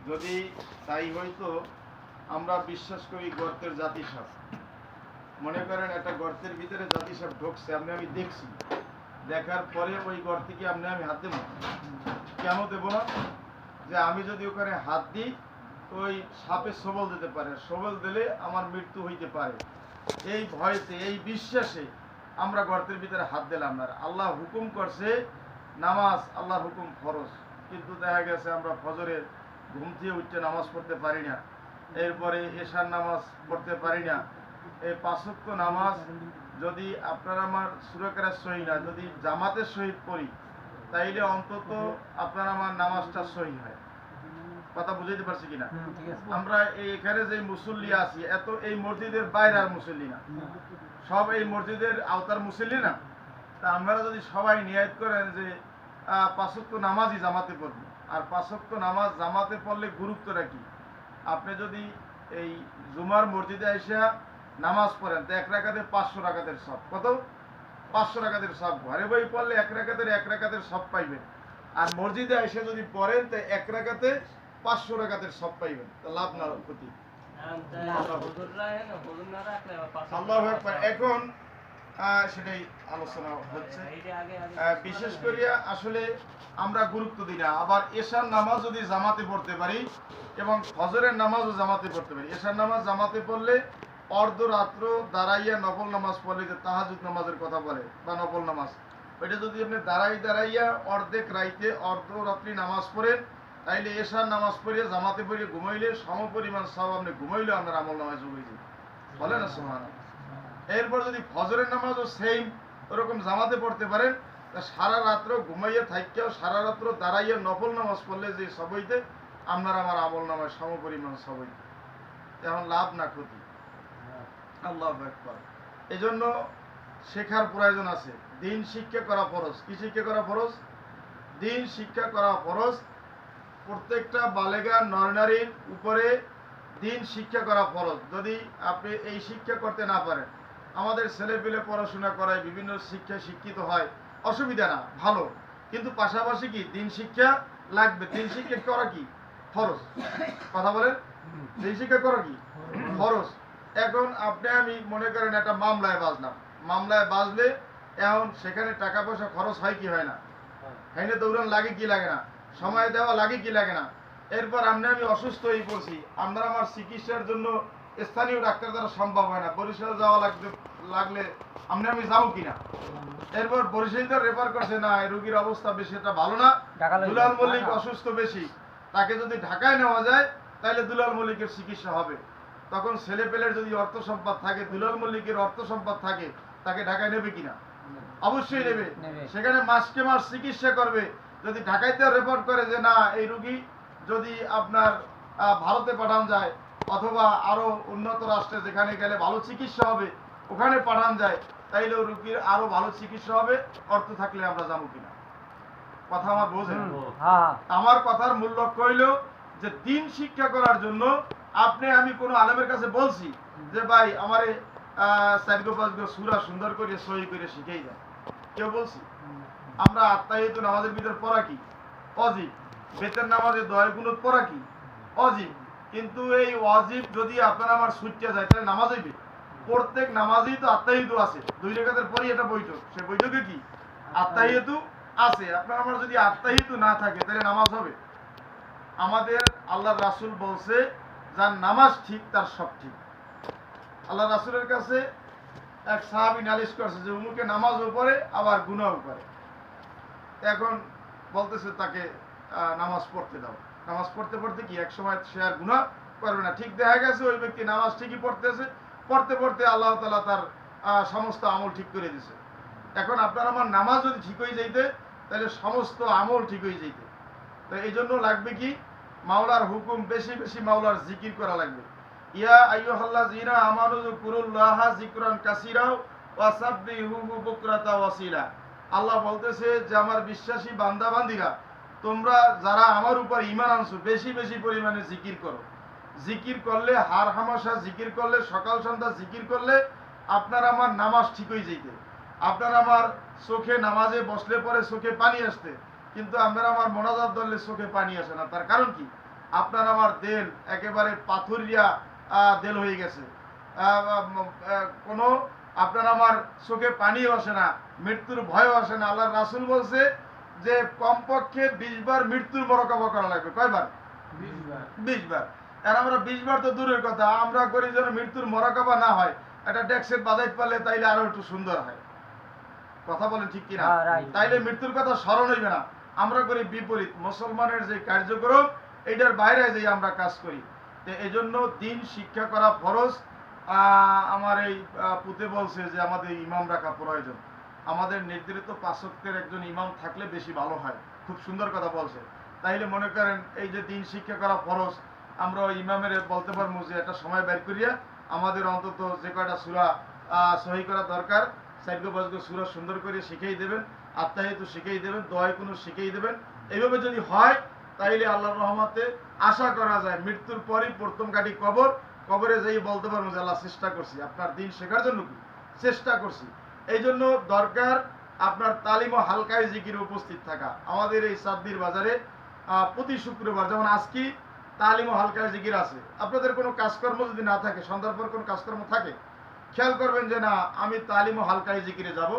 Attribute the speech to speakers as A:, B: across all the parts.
A: যদি তাই হয়তো আমরা বিশ্বাস করি গর্তের জাতিসাপ। মনে করেন একটা গর্তের ভিতরে জাতিসাপ ঢুকছে, আমি দেখছি, দেখার পরে ওই গর্তে আমি হাত দেব? কেন দেব না? যে আমি যদি ওখানে হাত দিই ওই সাপে সবল দিতে পারে, সবল দিলে আমার মৃত্যু হইতে পারে। এই ভয়তে, এই বিশ্বাসে আমরা গর্তের ভিতরে হাত দিলাম না। আল্লাহ হুকুম করছে নামাজ, আল্লাহর হুকুম ফরজ, কিন্তু দেখা গেছে আমরা ফজরের ঘুম থেকে উঠতে নামাজ পড়তে পারি না, এরপরে এশার নামাজ পড়তে পারি না। এই 5 ওয়াক্ত নামাজ যদি আপনারা আমার সূরা কেরাত সহি না, যদি জামাতের সহিত পড়ি তাইলে অন্তত আপনার আমার নামাজটা সহি হয়। কথা বুঝাইতে পারছি কিনা? আমরা এখানে যে মুসল্লি আছি, এত এই মসজিদের বাইরে আর মুসল্লি না, সব এই মসজিদের আওতার মুসল্লি না। তা আমরা যদি সবাই নিয়ত করেন যে 5 ওয়াক্ত নামাজই জামাতে পড়বো, আর 5 ওয়াক্ত নামাজ জামাতে পড়লে গুরুত্বটা কি? আপনি যদি এই জুমার মসজিদে এসে নামাজ পড়েন তো 1 রাকাতে 500 রাকাতের সব। কত? 500 রাকাতের সব। ঘরে বই পড়লে 1 রাকাতের সব পাইবেন, আর মসজিদে এসে যদি পড়েন তো 1 রাকাতে 500 রাকাতের সব পাইবেন। তো লাভ না ক্ষতি? আল্লাহু আকবার। এখন সেটাই আলোচনা হচ্ছে। বিশেষ করে আসলে আমরা গুরুত্ব দিই না। আবার এশার নামাজ যদি জামাতে পড়তে পারি এবং ফজরের নামাজও জামাতে পড়তে পারি। এশার নামাজ জামাতে পড়লে অর্ধরাত্র দাঁড়াইয়া নফল নামাজ পড়লে, যে তাহাজ্জুদ নামাজের কথা বলে বা নফল নামাজ, ওইটা যদি আপনি দাঁড়াইয়া অর্ধেক রাইতে অর্ধরাত্রি নামাজ পড়েন, তাইলে এশার নামাজ পড়িয়ে জামাতে পড়িয়ে ঘুমাইলে সমপরিমাণ সব আপনি ঘুমাইলে আপনার আমল নামাজ যোগ হয়ে যাবে। বলে না সুবহানাল্লাহ। এরপর যদি ফজরের নামাজও সেম ওরকম জামাতে পড়তে পারেন, তা সারা রাত্র ঘুমাইয়া থাইকেও সারা রাত্র দাঁড়াইয়া নফল নামাজ পড়লে যে সব হইতে আপনার আমার আমল নামায় সমপরিমাণ সব হইতে। এখন লাভ না ক্ষতি? আল্লাহু আকবার। এই জন্য শেখার প্রয়োজন আছে। দিন শিক্ষা করা ফরজ। কি শিক্ষা করা ফরজ? দিন শিক্ষা করা ফরজ। প্রত্যেকটা বালেগা নরনারীর উপরে দিন শিক্ষা করা ফরজ। যদি আপনি এই শিক্ষা করতে না পারেন, আমাদের ছেলেপেলে পড়াশোনা করায় বিভিন্ন শিক্ষায় শিক্ষিত হয়, অসুবিধা না, ভালো, কিন্তু পাশাপাশি কি দিন শিক্ষা লাগবে। দিন শিক্ষা করা কি ফরজ? কথা বলেন, দিন শিক্ষা করা কি ফরজ? এখন আপনি আমি মনে করেন একটা মামলায় বাজলাম, মামলায় বাজলে এখন সেখানে টাকা পয়সা খরচ হয় কি হয় না? হাইনে দৌড়ান লাগে কি লাগে না? সময় দেওয়া লাগে কি লাগে না? এরপর আমি অসুস্থ হয়ে পড়ছি, আমরা আমার চিকিৎসার জন্য স্থানীয় ডাক্তার দ্বারা সম্ভব হয় না, বরিশাল যাওয়া লাগলে আমি যাবো কিনা? এরপর বরিশাল রেফার করছে, না এই রোগীর অবস্থা বেশি একটা ভালো না, দুলাল মল্লিক অসুস্থ বেশি, তাকে যদি ঢাকায় নেওয়া যায় তাহলে দুলাল মল্লিকের চিকিৎসা হবে। তখন ছেলে পেলের যদি অর্থ সম্পদ থাকে, দুলাল মল্লিকের অর্থ সম্পদ থাকে, তাকে ঢাকায় নেবে কিনা? অবশ্যই নেবে। সেখানে মাসকে মাস চিকিৎসা করবে। যদি ঢাকাইতে রেফার করে যে না এই রোগী যদি আপনার ভারতে পাঠানো যায় অথবা আরো উন্নত রাষ্ট্রে যেখানে গেলে ভালো চিকিৎসা হবে ওখানে পাঠানো যায়, তাইলে রোগীর আরো ভালো চিকিৎসা হবে। অর্থ থাকলে আমরা যাবো কিনা? কথা আমার বোঝেন? আমার কথার মূল লক্ষ্য হইল যে দিন শিক্ষা করার জন্য আপনি আমি কোনো আলেমের কাছে বলছি যে ভাই আমারে 4-5 সূরা সুন্দর করে সহি করে শিখাই দেন, কেউ বলছি? আমরা আত্মাহিয়াতুন নামাজের ভিতর পড়া কি ওয়াজিব, বেতের নামাজে দোয়া কুনুত পড়া কি ওয়াজিব, কিন্তু এই ওয়াজিব যদি আপনার আমার ছুটতে যায় তাহলে নামাজ হইবে? প্রত্যেক নামাজেই তো আত্মাহিয়াতু আছে, 2 রাকাতের পরই এটা বৈঠক, সে বৈঠকে কি আত্মাহিয়াতু আছে। আপনার আমার যদি আত্মাহিয়াতু না থাকে তাহলে নামাজ হবে? আমাদের আল্লাহর রাসূল বলছে যার নামাজ ঠিক তার সব ঠিক। আল্লাহ রাসূলের কাছে এক সাহাবী নালিশ করছে যে উমুকে নামাজও পড়ে আবার গুনাহও করে। এখন বলতেছে তাকে নামাজ পড়তে দাও। নামাজ পড়তে পড়তে কি এক সময় সে আর গুনাহ করবে না? ঠিক দেখা গেছে ওই ব্যক্তি নামাজ ঠিকই পড়তেছে, পড়তে পড়তে আল্লাহ তাআলা তার সমস্ত আমল ঠিক করে দিয়েছে। এখন আপনার আমার নামাজ যদি ঠিক হয়ে যাইতে তাহলে সমস্ত আমল ঠিক হয়ে যাইতে। তো এই জন্য লাগবে কি মাওলার হুকুম, বেশি বেশি মাওলার জিকির করা লাগবে। ইয়া আইয়ুহাল্লাযীনা আমানু যকুরুল্লাহা যিকরান কাসীরা ওয়া সাব্বিহুহু বুকরাতা ওয়াসিলা। আল্লাহ বলতেছে যে আমার বিশ্বাসী বান্দা বান্দীরা, তোমরা যারা আমার উপর ঈমান আনছো বেশি বেশি পরিমাণে জিকির করো। জিকির করলে হার হামেশা জিকির করলে, সকাল সন্ধ্যা জিকির করলে আপনার আমার নামাজ ঠিক হয়ে যাইতে। আপনার আমার চোখে নামাজে বসলে পরে চোখে পানি আসতে, কিন্তু আমরা আমার মোনাজাত ধরলে চোখে পানি আসে না। তার কারণ কি? আপনার আমার দেল একেবারে পাথরিয়া দেল হয়ে গেছে, কোনো আপনার আমার চোখে পানিও আসে না, মৃত্যুর ভয়ও আসে না। আল্লাহর রাসূল বলছে যে কমপক্ষে 20 বার মৃত্যুর মোরাকাবা করা লাগবে। কয়বার? 20 বার। আর আমরা 20 বার তো দূরের কথা, আমরা করি যেন মৃত্যুর মোরাকাবা না হয়, একটা ডেক্সের বাজাইতে পারলে তাইলে আরো একটু সুন্দর হয়। কথা বলেন ঠিক কিনা? তাইলে মৃত্যুর কথা স্মরণ হইবে না। আমরা করি বিপরীত, মুসলমানের যে কার্যক্রম এটার বাইরে যে আমরা কাজ করি। তো এই জন্য দিন শিক্ষা করা ফরজ। আমার এই পুতে বলছে যে আমাদের ইমাম রাখা প্রয়োজন, আমাদের নির্ধারিত 5 ওয়াক্তের একজন ইমাম থাকলে বেশি ভালো হয়। খুব সুন্দর কথা বলছে। তাইলে মনে করেন এই যে দিন শিক্ষা করা ফরজ, আমরা ইমামের বলতে পারবো যে একটা সময় বের করিয়া আমাদের অন্তত যে কয়টা সূরা সহি করা দরকার, 4-5 সূরা সুন্দর করে শিখিয়ে দেবেন, আত্মাহিত শিখিয়ে দেবেন, দোয়া কোনো শিখিয়ে দেবেন। এইভাবে যদি হয় তাইলে আল্লাহর রহমতে আশা করা যায় মৃত্যুর পরই প্রথম কাটি কবর, কবরে যাই বলতে পারবো যে আল্লাহ চেষ্টা করছি আপনার দিন শেখার জন্য, কি চেষ্টা করছি। এই জন্য দরকার আপনার তালিম ও হালকায় জিকিরে উপস্থিত থাকা। আমাদের এই সাদ্দির বাজারে প্রতি শুক্রবার, যেমন আজকে তালিম ও হালকায় জিকির আছে। আপনাদের কোনো কাজকর্ম যদি না থাকে, সন্ধ্যার পর কোনো কাজকর্ম থাকে, খেয়াল করবেন যে না আমি তালিম ও হালকায় জিকিরে যাব।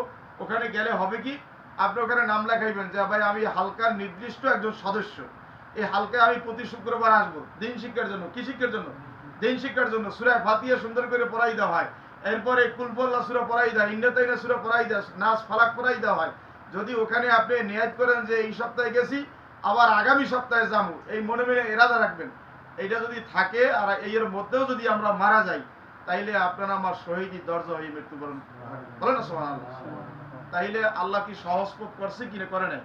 A: ওখানে গেলে হবে কি, আপনি ওখানে নাম লেখাইবেন যে ভাই আমি হালকার নির্দিষ্ট একজন সদস্য, এই হালকায় আমি প্রতি শুক্রবার আসবো দিন শিক্ষার জন্য। কি শিক্ষার জন্য? দিন শিক্ষার জন্য। সূরা ফাতিহা সুন্দর করে পড়াই দেওয়া হয়, এরপরে কুলফুল্লাহ সূরা পড়াই দেয়, ইন্নাতাইনা সূরা পড়াই দেয়, নাস ফালাক পড়াই দেওয়া হয়। যদি ওখানে আপনি নিয়ত করেন যে এই সপ্তাহে গেছি আবার আগামী সপ্তাহে যাবো, এই মনে মনে ইরাদা রাখবেন। এইটা যদি থাকে আর এর মধ্যেও যদি আমরা মারা যাই, তাইলে আপনারা আমার শহীদি দরজা হয়ে মৃত্যুবরণ বলেন না সুবহানাল্লাহ। তাইলে আল্লাহ কি সহজ পথ করছে কি না করে নাই?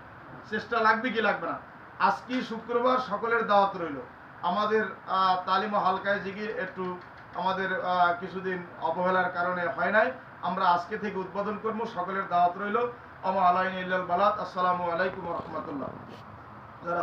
A: চেষ্টা লাগবে কি লাগবে না? আজকে শুক্রবার সকলের দাওয়াত রইল। আমাদের তালিম ও হালকায় জিকির একটু আমাদের কিছুদিন অবহেলার কারণে হয় নাই, আমরা আজকে থেকে উদ্বোধন করবো। সকলের দাওয়াত রইল। আমা আলাইনা ইল্লাল বালাত। আসসালামু আলাইকুম ওয়া রাহমাতুল্লাহ। যারা